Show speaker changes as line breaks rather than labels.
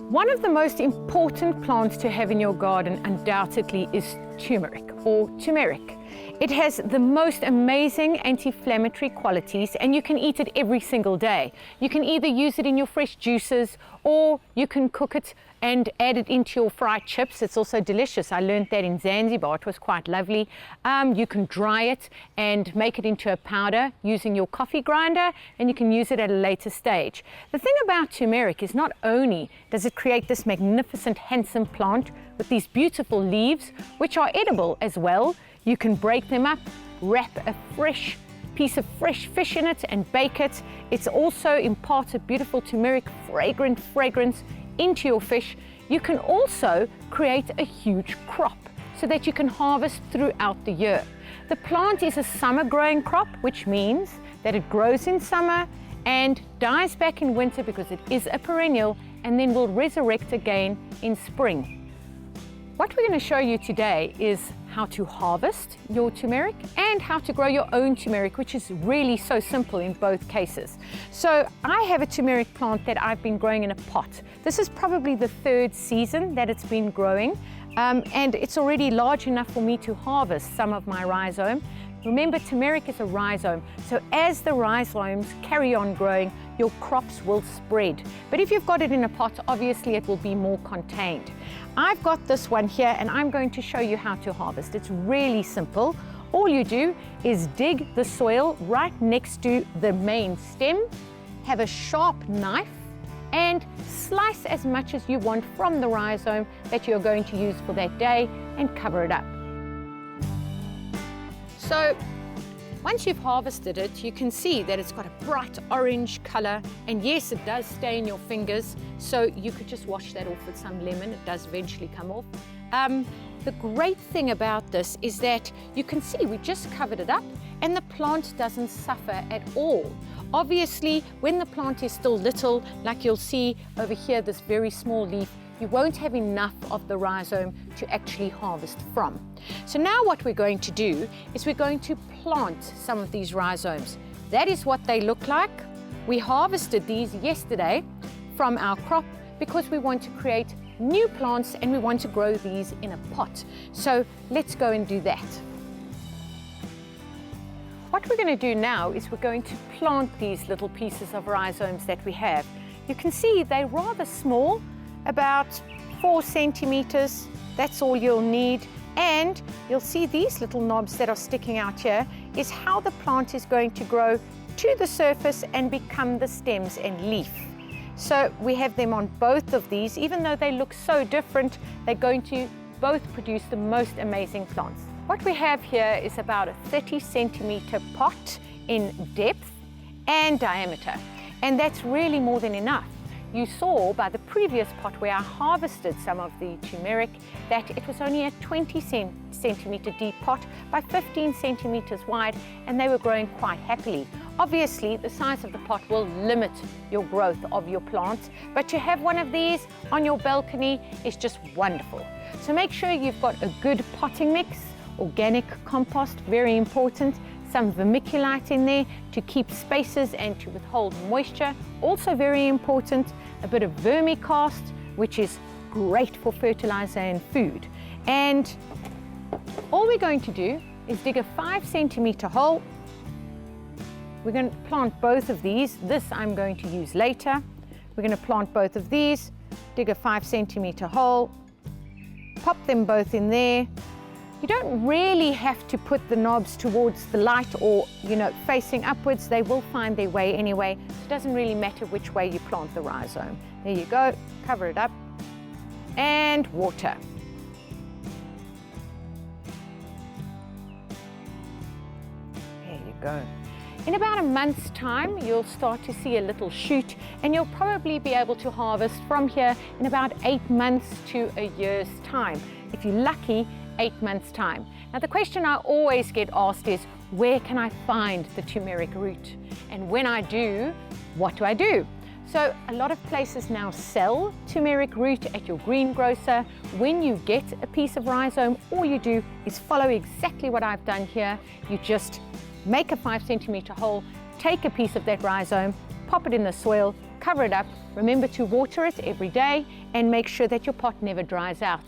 One of the most important plants to have in your garden undoubtedly is turmeric or turmeric. It has the most amazing anti-inflammatory qualities and you can eat it every single day. You can either use it in your fresh juices or you can cook it and add it into your fried chips. It's also delicious. I learned that in Zanzibar. It was quite lovely. You can dry it and make it into a powder using your coffee grinder, and you can use it at a later stage. The thing about turmeric is not only does it create this magnificent, handsome plant with these beautiful leaves, which are edible as well. You can break them up, wrap a fresh piece of fresh fish in it and bake it. It's also imparts a beautiful turmeric fragrant fragrance into your fish. You can also create a huge crop so that you can harvest throughout the year. The plant is a summer growing crop, which means that it grows in summer and dies back in winter because it is a perennial, and then will resurrect again in spring. What we're going to show you today is how to harvest your turmeric and how to grow your own turmeric, which is really so simple in both cases. So I have a turmeric plant that I've been growing in a pot. This is probably the third season that it's been growing, and it's already large enough for me to harvest some of my rhizome. Remember, turmeric is a rhizome, so as the rhizomes carry on growing, your crops will spread. But if you've got it in a pot, obviously it will be more contained. I've got this one here and I'm going to show you how to harvest. It's really simple. All you do is dig the soil right next to the main stem, have a sharp knife and slice as much as you want from the rhizome that you're going to use for that day and cover it up. So once you've harvested it, you can see that it's got a bright orange color, and yes, it does stay in your fingers, so you could just wash that off with some lemon. It does eventually come off. The great thing about this is that you can see we just covered it up and the plant doesn't suffer at all. Obviously, when the plant is still little, like you'll see over here, this very small leaf, you won't have enough of the rhizome to actually harvest from. So now what we're going to do is we're going to plant some of these rhizomes. That is what they look like. We harvested these yesterday from our crop because we want to create new plants and we want to grow these in a pot. So let's go and do that. What we're going to do now is we're going to plant these little pieces of rhizomes that we have. You can see they're rather small, about 4 centimeters. That's all you'll need. And you'll see these little knobs that are sticking out here is how the plant is going to grow to the surface and become the stems and leaf. So we have them on both of these. Even though they look so different, they're going to both produce the most amazing plants. What we have here is about a 30 centimeter pot in depth and diameter. And that's really more than enough. You saw by the previous pot where I harvested some of the turmeric that it was only a 20 centimeter deep pot by 15 centimeters wide, and they were growing quite happily. Obviously, the size of the pot will limit your growth of your plants, but to have one of these on your balcony is just wonderful. So make sure you've got a good potting mix, organic compost, very important, some vermiculite in there to keep spaces and to withhold moisture, also very important, a bit of vermicast, which is great for fertilizer and food. And all we're going to do is dig a 5 centimeter hole. We're going to plant both of these. This I'm going to use later. We're going to plant both of these, dig a 5 centimeter hole, pop them both in there. You don't really have to put the knobs towards the light or, facing upwards. They will find their way anyway. So it doesn't really matter which way you plant the rhizome. There you go, cover it up, and water. There you go. In about a month's time, you'll start to see a little shoot, and you'll probably be able to harvest from here in about 8 months to a year's time. If you're lucky, 8 months' time. Now, the question I always get asked is, where can I find the turmeric root? And when I do, what do I do? So a lot of places now sell turmeric root at your greengrocer. When you get a piece of rhizome, all you do is follow exactly what I've done here. You just make a 5 centimeter hole, take a piece of that rhizome, pop it in the soil, cover it up, remember to water it every day, and make sure that your pot never dries out.